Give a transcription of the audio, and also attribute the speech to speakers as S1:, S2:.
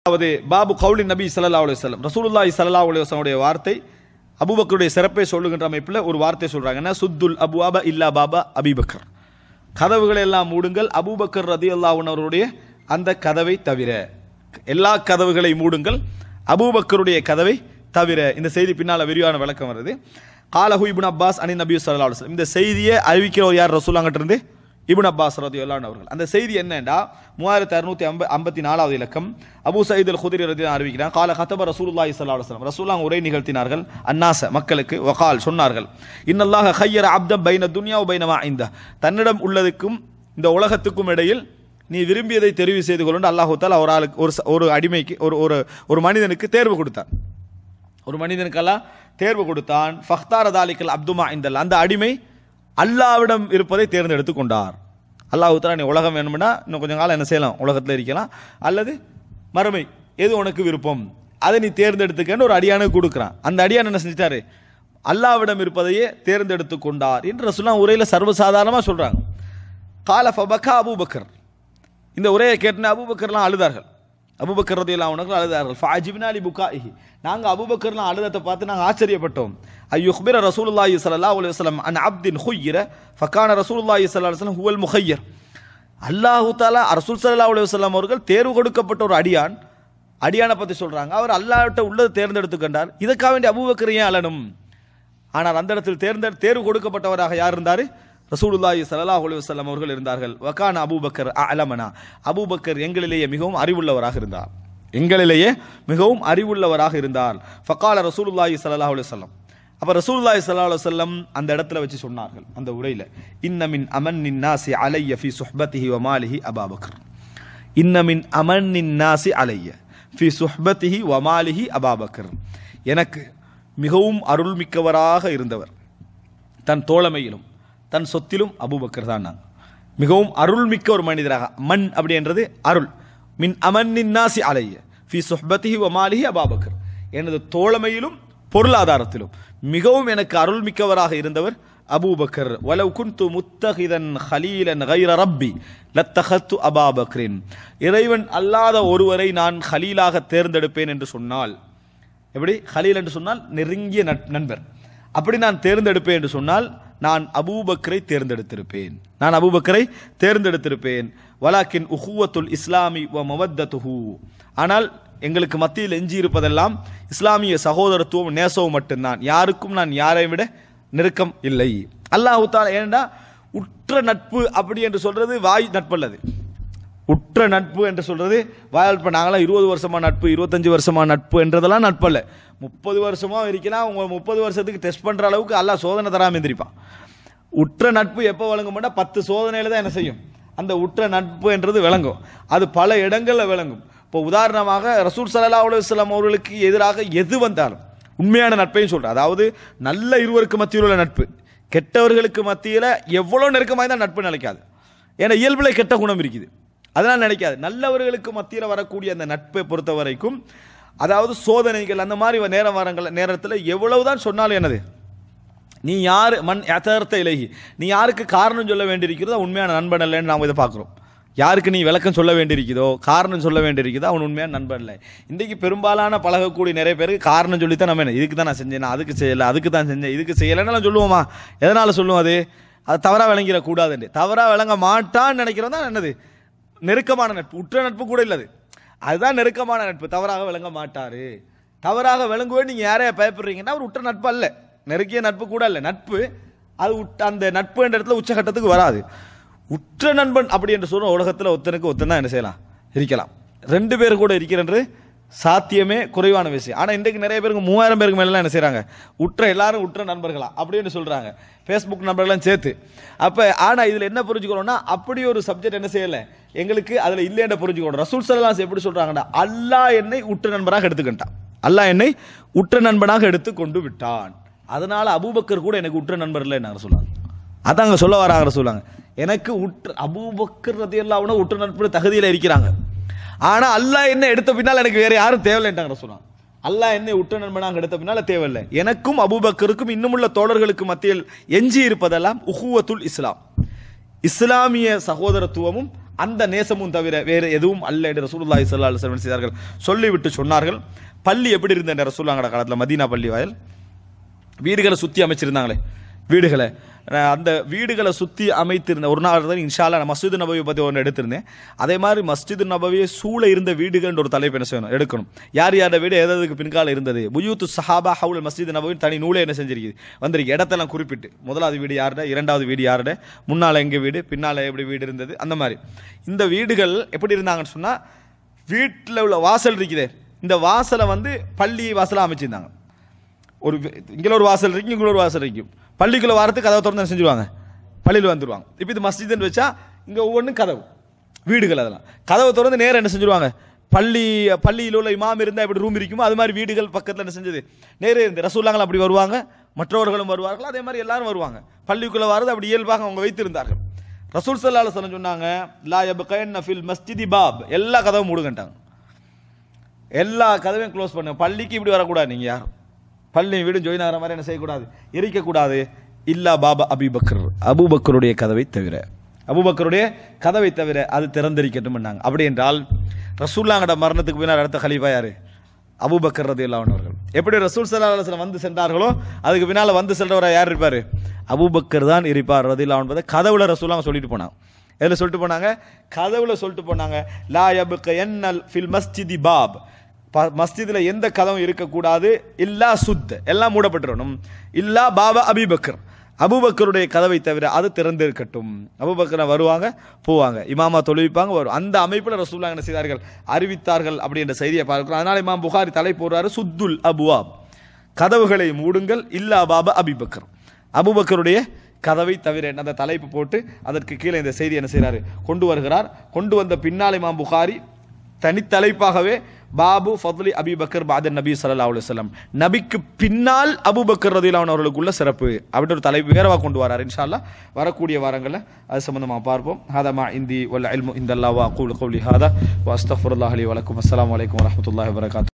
S1: அதாவது பாபு கவுலி நபி ஸல்லல்லாஹு அலைஹி வஸல்லம் ரசூலுல்லாஹி ஸல்லல்லாஹு அலைஹி வஸல்லம் வார்த்தை அபூபக்கருடைய சிறப்பை சொல்லுகின்ற அமைப்பில் ஒரு வார்த்தை சொல்றாங்கன்னா சுத்துல் அபுவாப இல்லா பாபா அபீபக்கர், கதவுகளை எல்லாம் மூடுங்கள் அபூபக்கர் ரலியல்லாஹு அன்ஹு அவருடைய அந்த கதவை தவிர, எல்லா கதவுகளை மூடுங்கள் அபூபக்கருடைய கதவை தவிர. இந்த செய்தி பின்னால் விரிவான விளக்கம் வருது. காலஹு இப்னு அப்பாஸ் அனி நபி ஸல்லல்லாஹு அலைஹி வஸல்லம், இந்த செய்தியை அறிவிக்கிறவர் யார்? ரசூலுல்லாஹ்கிட்ட இருந்து இப்னு அப்பாஸ் ரலியல்லாஹு அன்ஹு அவர்கள். அந்த செய்தி என்னன்னா 3654வது இலக்கம். அபூ சயீத் அல் குத்ரி ரலியல்லாஹு அறிவிக்கிறார், கால கதப ரசூலுல்லாஹி ஸல்லல்லாஹு அலைஹி வஸல்லம், ரசூலுல்லாஹ் உரை நிகழ்த்தினார்கள் அன்னாஸ மக்களுக்கு, வகால் சொன்னார்கள், இன்னல்லாஹ கய்யர அப்த பைன துன்யா வ பைன மா இன்த, தன்னிடம் உள்ளதுக்கும் இந்த உலகத்துக்கும் இடையில் நீ விரும்பியதை தெரிவு செய்து கொள்ள அல்லாஹ் தஆலா ஒரு ஆளுக்கு ஒரு அடிமைக்கு ஒரு மனிதனுக்கு தேர்வு கொடுத்தான். ஒரு மனிதனுக்கெல்லாம் தேர்வு கொடுத்தான். ஃபக்தார தாலிக்கல் அப்துமா இந்தல், அந்த அடிமை அல்லாவிடம் இருப்பதை தேர்ந்தெடுத்து கொண்டார். அல்லாஹ் தஆலா நீ உலகம் வேணும்னா இன்னும் கொஞ்சம் காலம் என்ன செய்யலாம், உலகத்தில் இருக்கலாம், அல்லது மறுமை எது உனக்கு விருப்பம் அதை நீ தேர்ந்தெடுத்துக்கன்னு ஒரு அடியானுக்கு கொடுக்குறான். அந்த அடியான் என்ன செஞ்சிட்டாரு, அல்லாவிடம் இருப்பதையே தேர்ந்தெடுத்து கொண்டார் என்று ரசூலுல்லாஹ் உரையில் சர்வசாதாரணமாக சொல்றாங்க. கால ஃபபகா அபூபக்கர், இந்த உரையை கேட்டு அபூபக்கர்லாம் அழுதார்கள். அபூபக்கர் ரலியல்லாஹு அன்ஹு அழுதார்கள். ஃபஅஜிப்னா லி புகாஇஹி, நாங்க அபூபக்கர்லாம் அழுதத்தை பார்த்து நாங்கள் ஆச்சரியப்பட்டோம். அய்யுக்பிர ரசூலுல்லாஹி ஸல்லல்லாஹு அலைஹி வஸல்லம் அன் அப்தின் குய்யிர ஃபகான ரசூலுல்லாஹி ஸல்லல்லாஹு அலைஹி வஸல்லம் ஹுவல் முகய்யர், அல்லாஹ் தஆலா ரசூல் ஸல்லல்லாஹு அலைஹி வஸல்லம் அவர்கள் தேர்வு கொடுக்கப்பட்ட ஒரு அடியானை பற்றி சொல்றாங்க. அவர் அல்லாஹ்விட்ட உள்ளது தேர்ந்தெடுத்து கண்டார். இதுக்காக வேண்டிய அபூபக்கர் ஏன் அழணும்? ஆனால் அந்த இடத்தில் தேர்வு கொடுக்கப்பட்டவராக யார் இருந்தார்? ரசூலுல்லாஹி ஸல்லல்லாஹு அலைஹி வஸல்லம் அவர்கள் இருந்தார்கள். வகான அபூபக்கர் அலமனா, அபூபக்கர் எங்களிலேயே மிகவும் அறிவுள்ளவராக இருந்தார், எங்களிலேயே மிகவும் அறிவுள்ளவராக இருந்தார். ஃபகால ரசூலுல்லாஹி ஸல்லல்லாஹு அலைஹி வஸல்லம், அப்ப ரசூலுல்லாஹி ஸல்லல்லாஹு அலைஹி வஸல்லம் அந்த இடத்துல வச்சு சொன்னார்கள் அந்த உரையில, இன்ன மின் அமன்னின் நாஸி அலைய ஃபீ சுஹ்பத்திஹி வ மாலிஹி அபூபக்கர், இன்ன மின் அமன்னின் நாஸி அலைய ஃபீ சுஹ்பத்திஹி வ மாலிஹி அபூபக்கர், எனக்கு மிகவும் அருள்மிக்கவராக இருந்தவர் தன் தோழமையிலும் தன் சொத்திலும் அபூபக்கர் தான். நான் மிகவும் அருள்மிக்க ஒரு மனிதராக, மண் அப்படின்றது அருள், மின் அமன்னின் நாஸி அலைய ஃபீ சுஹ்பத்திஹி வ மாலிஹி அபூபக்கர், எனது தோழமையிலும் பொருளாதாரத்திலும் மிகவும் எனக்கு அருள்மிக்கவராக இருந்தவர் அபூபக்கர். வலவ் குன்து முத்தகிதன் ஹலீலன் கைர ரப்பி லத்தஹத்து அபூபக்கரின், இறைவன் அல்லாத ஒருவரை நான் ஹலீலாக தேர்ந்தெடுப்பேன் என்று சொன்னால், எப்படி ஹலீல் என்று சொன்னால் நெருங்கிய நண்பர், அப்படி நான் தேர்ந்தெடுப்பேன் என்று சொன்னால் நான் அபூபக்கரை தேர்ந்தெடுத்திருப்பேன். வலாக்கின் உஹுவத்துல் இஸ்லாமி வ மவத்தத்துஹு, ஆனால் எங்களுக்கு மத்தியில் எஞ்சி இருப்பதெல்லாம் இஸ்லாமிய சகோதரத்துவம் நேசவும் மட்டும்தான், யாருக்கும் நான் யாரையும் விட நெருக்கம் இல்லை. அல்லாஹ் தஆலா ஏனென்றா உற்ற நட்பு அப்படி என்று சொல்றது வாய் நட்பல்லது, உற்ற நட்பு என்று சொல்றது வாயால். இப்போ நாங்களாம் 20 வருஷமா நட்பு 25 வருஷமா நட்பு என்றதெல்லாம் நட்பல்ல. 30 வருஷமா இருக்கலாம், உங்க 30 வருஷத்துக்கு டெஸ்ட் பண்ற அளவுக்கு அல்லாஹ் சோதனை தராம எந்திரிப்பான். உற்ற நட்பு எப்போ வழங்கும்னா 10 சோதனையில தான் என்ன செய்யும், அந்த உற்ற நட்பு என்றது விளங்கும். அது பல இடங்களில் விளங்கும். இப்போ உதாரணமாக ரசூல் ஸல்லல்லாஹு அலைஹி வஸல்லம் அவர்களுக்கு எதிராக எது வந்தாலும் உண்மையான நட்பையும் சொல்ற, அதாவது நல்ல இருவருக்கு மத்தியில் உள்ள நட்பு, கெட்டவர்களுக்கு மத்தியில் எவ்வளோ நெருக்கமாக தான் நட்பு நினைக்காது. ஏன்னா இயல்பில் கெட்ட குணம் இருக்குது, அதனால் நினைக்காது. நல்லவர்களுக்கு மத்தியில் வரக்கூடிய அந்த நட்பை பொறுத்த வரைக்கும், அதாவது சோதனைகள் அந்த மாதிரி நேரத்தில் எவ்வளவுதான் சொன்னாலும் என்னது, நீ யார் மண் யதார்த்த இலகி, நீ யாருக்கு காரணம் சொல்ல வேண்டியிருக்கிறதோ உண்மையான நண்பன் இல்லைன்னு நாம் இதை பார்க்குறோம். யாருக்கு நீ விளக்கம் சொல்ல வேண்டியிருக்குதோ காரணம் சொல்ல வேண்டியிருக்குதோ அவன் உண்மையான நண்பன் இல்லை. இன்றைக்கு பெரும்பாலான பழகக்கூடிய நிறைய பேருக்கு காரணம் சொல்லித்தான் நம்ம என்ன, இதுக்கு தான் நான் செஞ்சேன், நான் அதுக்கு செய்யலை, அதுக்கு தான் செஞ்சேன், இதுக்கு செய்யலைன்னு சொல்லுவோமா? எதனால் சொல்லுவோம்? அது தவறாக விளங்கிடக்கூடாதுன்னு. தவறாக விளங்க மாட்டான்னு நினைக்கிறோம் தான் என்னது நெருக்கமான நட்பு. உற்ற நட்பு கூட இல்லது, அதுதான் நெருக்கமான நட்பு. தவறாக விளங்க மாட்டாரு, தவறாக விளங்குவே நீங்கள் யாரையா பயப்படுறீங்கன்னா அவர் உற்ற நட்பு அல்ல, நெருக்கிய நட்பு கூட இல்லை. நட்பு அது அந்த நட்பு என்ற இடத்துல உச்சகட்டத்துக்கு வராது. உற்ற நண்பன் அப்படி என்று சொல்ற உலகத்தில் ஒத்தனுக்கு ஒத்தன் தான் என்ன செய்யலாம், இருக்கலாம். 2 பேர் கூட இருக்கிறன்றது சாத்தியமே குறைவான விஷயம். ஆனால் இன்றைக்கு நிறைய பேருக்கு 3000 பேருக்கு மேலாம் என்ன செய்கிறாங்க, எல்லாரும் உற்ற நண்பர்களா அப்படின்னு சொல்கிறாங்க, ஃபேஸ்புக் நண்பர்கள்லாம் சேர்த்து. அப்போ ஆனால் இதில் என்ன புரிஞ்சுக்கணும்னா, அப்படி ஒரு சப்ஜெக்ட் என்ன செய்யலை எங்களுக்கு அதில் இல்லைன்ற புரிஞ்சுக்கணும். ரசூல் ஸல்லல்லாஹு அலைஹி எப்படி சொல்கிறாங்கன்னா, அல்லாஹ் என்னை உற்ற நண்பனாக எடுத்துக்கிட்டான், அல்லாஹ் என்னை உற்ற நண்பனாக எடுத்து கொண்டு விட்டான், அதனால அபூபக்கர் கூட எனக்கு உற்ற நண்பர் இல்லை என்ன சொல்லுவாங்க. அதான் அங்கே சொல்ல வராங்க, சொல்லுவாங்க எனக்கு அபூபக்கர் ரலியல்லாஹு அன்ஹு உற்ற நட்பு தகுதியில் இருக்கிறாங்க, ஆனால் அல்லாஹ் என்ன எடுத்த பின்னால் எனக்கு வேற யாரும் தேவையில்லைன்றாங்க சொன்னாங்க. அல்லாஹ் என்னை உற்ற நண்பனாக எடுத்த பின்னால் தேவையில்லை. எனக்கும் அபூபக்கருக்கும் இன்னுமுள்ள தோழர்களுக்கு மத்தியில் எஞ்சி இருப்பதெல்லாம் உஹுவத்துல் இஸ்லாம், இஸ்லாமிய சகோதரத்துவமும் அந்த நேசமும் தவிர வேறு எதுவும் அல்ல என்று ரசூலுல்லாஹி ஸல்லல்லாஹு அலைஹி வஸல்லம் செய்தார்கள். சொல்லிவிட்டு சொன்னார்கள், பள்ளி எப்படி இருந்த ரசூலுல்லாஹ் காலத்தில் மதீனா பள்ளி வாயில் வீடுகளை சுற்றி அமைச்சிருந்தாங்களே, வீடுகளை அந்த வீடுகளை சுற்றி அமைத்திருந்த ஒரு நாள் தான் இன்ஷா அல்லாஹ் நான் மஸ்ஜித் நபவியை பற்றி ஒன்று எடுத்திருந்தேன். அதே மாதிரி மஸ்ஜித் நபவியை சூழ இருந்த வீடுகள் ஒரு தலைப்பு என்ன செய்யணும் எடுக்கணும். யார் யாரோட வீடு எதுக்கு பின்கால இருந்தது, புயூத்து சஹாபா ஹவுல் மஸ்ஜித் நபவி தனி நூலே என்ன செஞ்சிருக்கு வந்திருக்கு, இடத்தெல்லாம் குறிப்பிட்டு முதலாவது வீடு யாருட, இரண்டாவது வீடு யாருட, முன்னால் எங்கே வீடு, பின்னால் எப்படி வீடு இருந்தது, அந்த மாதிரி இந்த வீடுகள் எப்படி இருந்தாங்கன்னு சொன்னால் வீட்டில் உள்ள வாசல் இருக்குதே, இந்த வாசலை வந்து பள்ளி வாசலாக அமைச்சிருந்தாங்க. ஒரு இங்கே ஒரு வாசல் இருக்கும், இங்கே ஒரு வாசல் இருக்கும். பள்ளிக்குள்ள வாரத்துக்கு கதவை திறந்து செஞ்சுருவாங்க, பள்ளியில் வந்துடுவாங்க. இப்போ இது மஸ்ஜித்னு வச்சா இங்கே ஒவ்வொன்றும் கதவு வீடுகள், அதெல்லாம் கதவை திறந்து நேரம் என்ன செஞ்சுருவாங்க, பள்ளியில் உள்ள இமாம் இருந்தால் எப்படி ரூம் இருக்குமோ அது மாதிரி வீடுகள் பக்கத்தில் என்ன செஞ்சது நேரே இருந்து ரசூலுல்லாஹ் அப்படி வருவாங்க, மற்றவர்களும் வருவார்கள், அதே மாதிரி எல்லாரும் வருவாங்க. பள்ளிக்குள்ளே வரது அப்படி இயல்பாக அவங்க வைத்திருந்தார்கள். ரசூல் ஸல்லல்லாஹு அலைஹி வஸல்லம் சொன்னாங்க, லா யப்கயன்ன ஃபில் மஸ்ஜிதி பாப், எல்லா கதவும் மூடுங்கட்டாங்க, எல்லா கதவையும் க்ளோஸ் பண்ணுங்க. பள்ளிக்கு இப்படி வரக்கூடாது, நீங்கள் யாரும் பள்ளி வீடு ஜோயின் ஆகிற மாதிரி என்ன செய்யக்கூடாது, எரிக்கக்கூடாது. இல்லா பாபா அபூபக்கர், அபூபக்கருடைய கதவை தவிர, அபூபக்கருடைய கதவை தவிர அது திறந்திருக்கட்டும் பண்ணாங்க. அப்படி என்றால் ரசூலுல்லாஹ்வோட மரணத்துக்கு பின்னால் அடுத்த கலீஃபா யாரு, அபூபக்கர் ரலியல்லாஹு அன்ஹு அவர்கள். எப்படி ரசூல் ஸல்லல்லாஹு அலைஹி வஸல்லம் வந்து சென்றார்களோ அதுக்கு பின்னால் வந்து செல்றவரா யார் இருப்பார், அபூபக்கர் தான் இருப்பார் ரலியல்லாஹு அன்ஹு. கதவுல ரசூலுல்லாஹ் சொல்லிட்டு போனாங்க. எதில் சொல்லிட்டு போனாங்க, கதவுல சொல்லிட்டு போனாங்க, லா யப்கயன்னல் ஃபில் மஸ்ஜிதி பாப், மஸ்ஜிதில் எந்த கதவும் இருக்கக்கூடாது, இல்லா சுத், எல்லாம் மூடப்பட்டுறணும், இல்லா பாபா அபூபக்கர், அபூபக்கருடைய கதவை தவிர அது திறந்து இருக்கட்டும். அபூபக்கர் வருவாங்க போவாங்க, இமாமா தொழுவிப்பாங்க வரும். அந்த அமைப்பில் ரசூலுல்லாஹ் என்ன செய்தார்கள், அறிவித்தார்கள் அப்படின்ற செய்தியை பார்க்கிறோம். அதனால இமாம் புகாரி தலை போடுறாரு, சுத்துல் அபுவாப், கதவுகளை மூடுங்கள், இல்லா பாபா அபூபக்கர், அபூபக்கருடைய கதவை தவிர அந்த தலைப்பு போட்டு அதற்கு கீழே இந்த செய்தி என்ன செய்கிறாரு கொண்டு வருகிறார். கொண்டு வந்த பின்னால் இமாம் புகாரி தனித்தலைப்பாகவே பாபு ஃபத்லி அபூபக்கர் பாத நபி ஸல்லல்லாஹு அலைஹி வஸல்லம், நபிக்கு பின்னால் அபூபக்கர் ரலியல்லாஹு அன்ஹு அவர்களுக்குள்ள சிறப்பு அப்படி ஒரு தலைப்பு வேறவா கொண்டு வரார். இன்ஷா அல்லாஹ் வரக்கூடிய வாரங்களில் அது சம்பந்தமாக பார்ப்போம். ஹாதா மா இந்தி வல் இல்மு இந்தல்லாஹ் வ அகூலு கௌலி ஹாதா வ அஸ்தக்ஃபிருல்லாஹ் லி வ லக்கும். அஸ்ஸலாமு அலைக்கும் வ ரஹ்மத்துல்லாஹி வ பரகாத்துஹு.